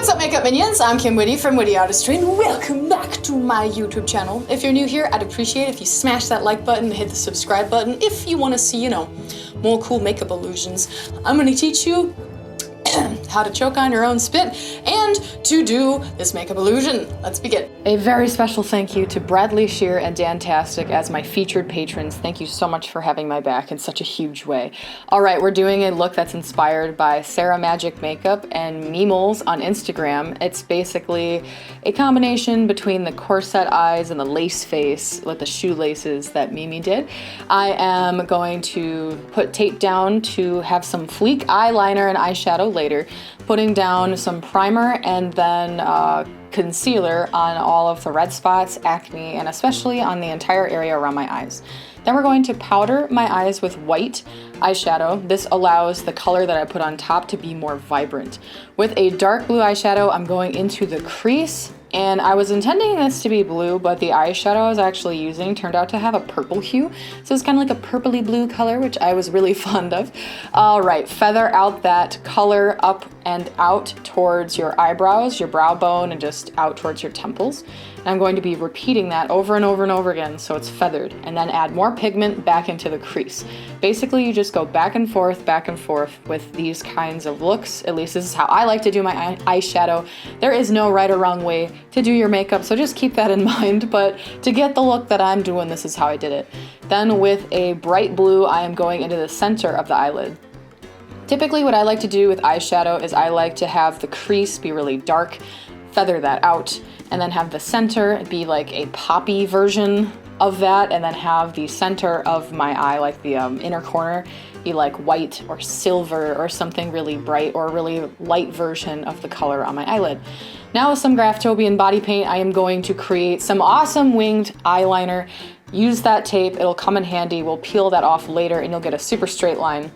What's up, makeup minions? I'm Kim Whitty from Whitty Artistry, and welcome back to my YouTube channel. If you're new here, I'd appreciate it if you smash that like button and hit the subscribe button if you want to see, more cool makeup illusions. I'm going to teach you how to choke on your own spit and to do this makeup illusion. Let's begin. A very special thank you to Bradley Shear and Dantastic as my featured patrons. Thank you so much for having my back in such a huge way. All right, we're doing a look that's inspired by Sarah Magic Makeup and Memoles on Instagram. It's basically a combination between the corset eyes and the lace face with the shoelaces that Mimi did. I am going to put tape down to have some fleek eyeliner and eyeshadow later, putting down some primer and then concealer on all of the red spots, acne, and especially on the entire area around my eyes. Then we're going to powder my eyes with white eyeshadow. This allows the color that I put on top to be more vibrant. With a dark blue eyeshadow, I'm going into the crease, and I was intending this to be blue, but the eyeshadow I was actually using turned out to have a purple hue. So it's kind of like a purpley blue color, which I was really fond of. All right, feather out that color up and out towards your eyebrows, your brow bone, and just out towards your temples. And I'm going to be repeating that over and over and over again so it's feathered, and then add more pigment back into the crease. Basically, you just go back and forth with these kinds of looks. At least this is how I like to do my eyeshadow. There is no right or wrong way to do your makeup, so just keep that in mind. But to get the look that I'm doing, this is how I did it. Then with a bright blue, I am going into the center of the eyelid. Typically, what I like to do with eyeshadow is I like to have the crease be really dark, feather that out, and then have the center be like a poppy version of that, and then have the center of my eye, like the inner corner, be like white or silver or something really bright or really light version of the color on my eyelid. Now with some Graftobian body paint, I am going to create some awesome winged eyeliner. Use that tape, it'll come in handy. We'll peel that off later and you'll get a super straight line.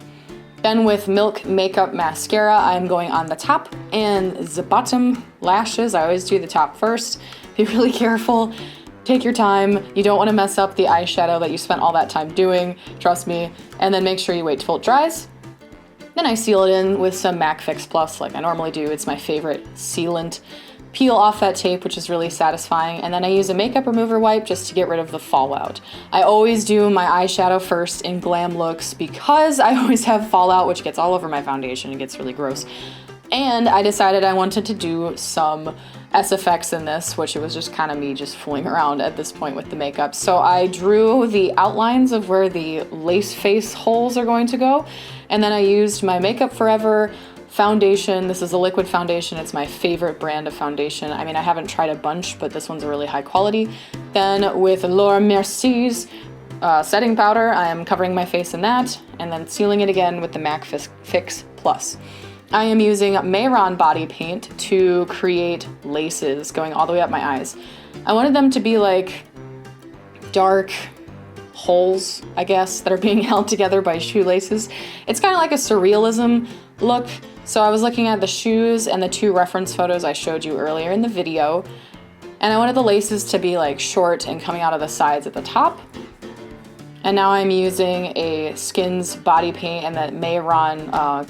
Then with Milk Makeup Mascara, I'm going on the top and the bottom lashes. I always do the top first. Be really careful. Take your time. You don't want to mess up the eyeshadow that you spent all that time doing, trust me. And then make sure you wait till it dries. Then I seal it in with some MAC Fix Plus like I normally do. It's my favorite sealant. Peel off that tape, which is really satisfying, and then I use a makeup remover wipe just to get rid of the fallout. I always do my eyeshadow first in glam looks because I always have fallout, which gets all over my foundation and gets really gross. And I decided I wanted to do some SFX in this, which it was just kind of me just fooling around at this point with the makeup. So I drew the outlines of where the lace face holes are going to go, and then I used my Makeup Forever foundation. This is a liquid foundation. It's my favorite brand of foundation. I mean, I haven't tried a bunch, but this one's a really high quality. Then with Laura Mercier's setting powder, I am covering my face in that, and then sealing it again with the MAC Fix Plus. I am using Mayron body paint to create laces going all the way up my eyes. I wanted them to be like dark holes, I guess, that are being held together by shoelaces. It's kind of like a surrealism look. So I was looking at the shoes and the two reference photos I showed you earlier in the video, and I wanted the laces to be like short and coming out of the sides at the top. And now I'm using a Skins body paint and that Mayron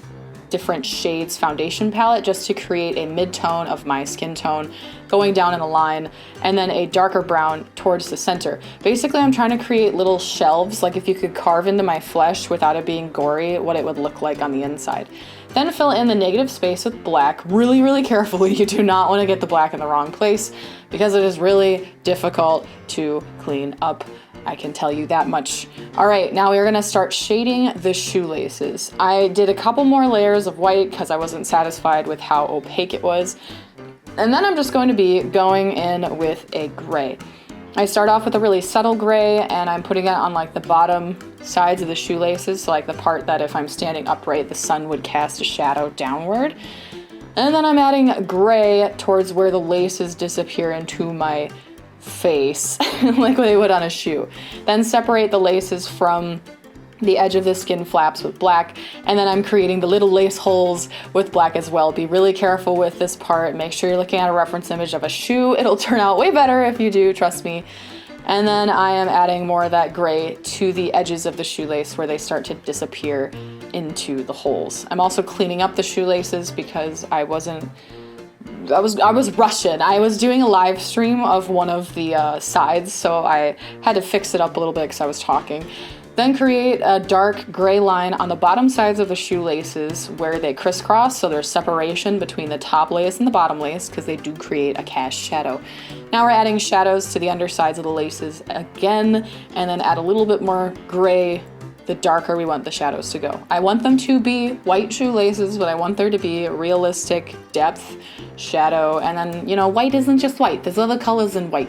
different shades foundation palette just to create a mid-tone of my skin tone going down in the line, and then a darker brown towards the center. Basically, I'm trying to create little shelves, like if you could carve into my flesh without it being gory, what it would look like on the inside. Then fill in the negative space with black, really, really carefully. You do not want to get the black in the wrong place because it is really difficult to clean up. I can tell you that much. All right, now we're gonna start shading the shoelaces. I did a couple more layers of white because I wasn't satisfied with how opaque it was. And then I'm just going to be going in with a gray. I start off with a really subtle gray, and I'm putting it on like the bottom sides of the shoelaces, so like the part that if I'm standing upright, the sun would cast a shadow downward. And then I'm adding gray towards where the laces disappear into my face, like they would on a shoe. Then separate the laces from the edge of the skin flaps with black, and then I'm creating the little lace holes with black as well. Be really careful with this part. Make sure you're looking at a reference image of a shoe. It'll turn out way better if you do, trust me. And then I am adding more of that gray to the edges of the shoelace where they start to disappear into the holes. I'm also cleaning up the shoelaces because I wasn't was rushing. I was doing a live stream of one of the sides, so I had to fix it up a little bit because I was talking. Then create a dark gray line on the bottom sides of the shoelaces where they crisscross, so there's separation between the top lace and the bottom lace because they do create a cast shadow. Now we're adding shadows to the undersides of the laces again, and then add a little bit more gray the darker we want the shadows to go. I want them to be white shoelaces, but I want there to be realistic depth, shadow, and then, you know, white isn't just white. There's other colors in white.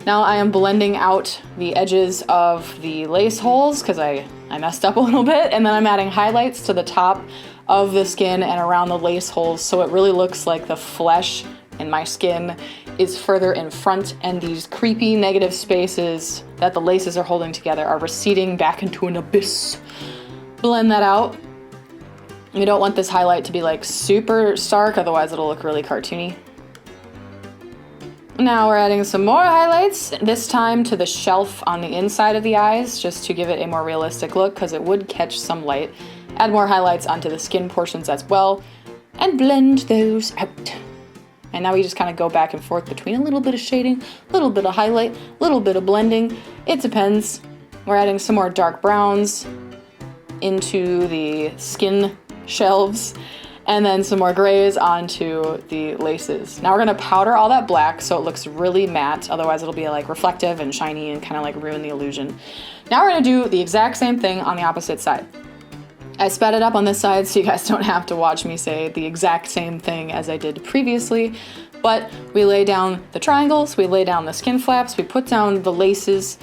Now I am blending out the edges of the lace holes because I messed up a little bit, and then I'm adding highlights to the top of the skin and around the lace holes so it really looks like the flesh in my skin is further in front and these creepy negative spaces that the laces are holding together are receding back into an abyss. Blend that out. You don't want this highlight to be like super stark, otherwise it'll look really cartoony. Now we're adding some more highlights, this time to the shelf on the inside of the eyes, just to give it a more realistic look because it would catch some light. Add more highlights onto the skin portions as well, and blend those out. And now we just kind of go back and forth between a little bit of shading, a little bit of highlight, a little bit of blending. It depends. We're adding some more dark browns into the skin shelves, and then some more grays onto the laces. Now we're gonna powder all that black so it looks really matte, otherwise it'll be like reflective and shiny and kind of like ruin the illusion. Now we're gonna do the exact same thing on the opposite side. I sped it up on this side so you guys don't have to watch me say the exact same thing as I did previously, but we lay down the triangles, we lay down the skin flaps, we put down the laces,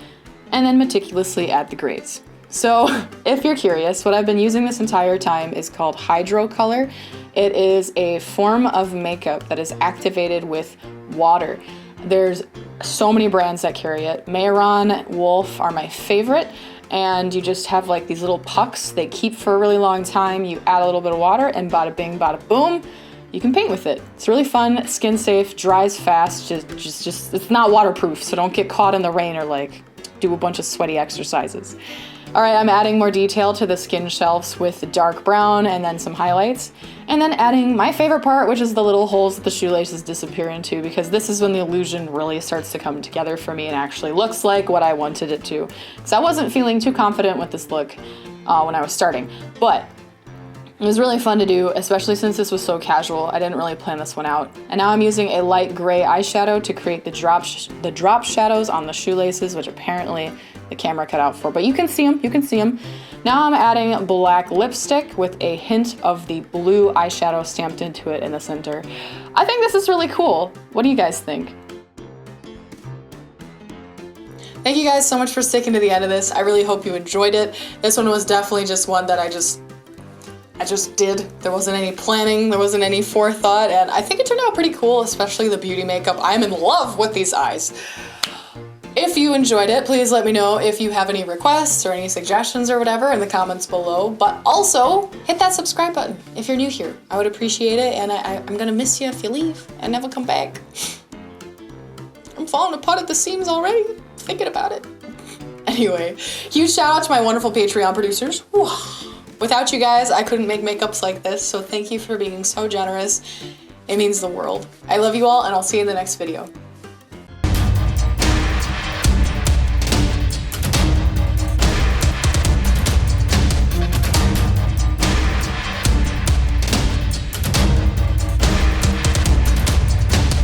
and then meticulously add the grays. So if you're curious, what I've been using this entire time is called Hydro Color. It is a form of makeup that is activated with water. There's so many brands that carry it. Mehron, Wolf are my favorite. And you just have like these little pucks. They keep for a really long time. You add a little bit of water and bada bing, bada boom, you can paint with it. It's really fun, skin safe, dries fast. Just it's not waterproof, so don't get caught in the rain or like do a bunch of sweaty exercises. All right, I'm adding more detail to the skin shelves with dark brown and then some highlights. And then adding my favorite part, which is the little holes that the shoelaces disappear into, because this is when the illusion really starts to come together for me and actually looks like what I wanted it to. So I wasn't feeling too confident with this look when I was starting, but it was really fun to do, especially since this was so casual. I didn't really plan this one out. And now I'm using a light gray eyeshadow to create the drop shadows on the shoelaces, which apparently the camera cut out for, but you can see them, Now I'm adding black lipstick with a hint of the blue eyeshadow stamped into it in the center. I think this is really cool. What do you guys think? Thank you guys so much for sticking to the end of this. I really hope you enjoyed it. This one was definitely just one that I just did. There wasn't any planning, there wasn't any forethought, and I think it turned out pretty cool, especially the beauty makeup. I'm in love with these eyes. If you enjoyed it, please let me know if you have any requests or any suggestions or whatever in the comments below, but also hit that subscribe button if you're new here. I would appreciate it, and I'm gonna miss you if you leave and never come back. I'm falling apart at the seams already, thinking about it. Anyway, huge shout out to my wonderful Patreon producers. Without you guys, I couldn't make makeups like this, so thank you for being so generous. It means the world. I love you all, and I'll see you in the next video.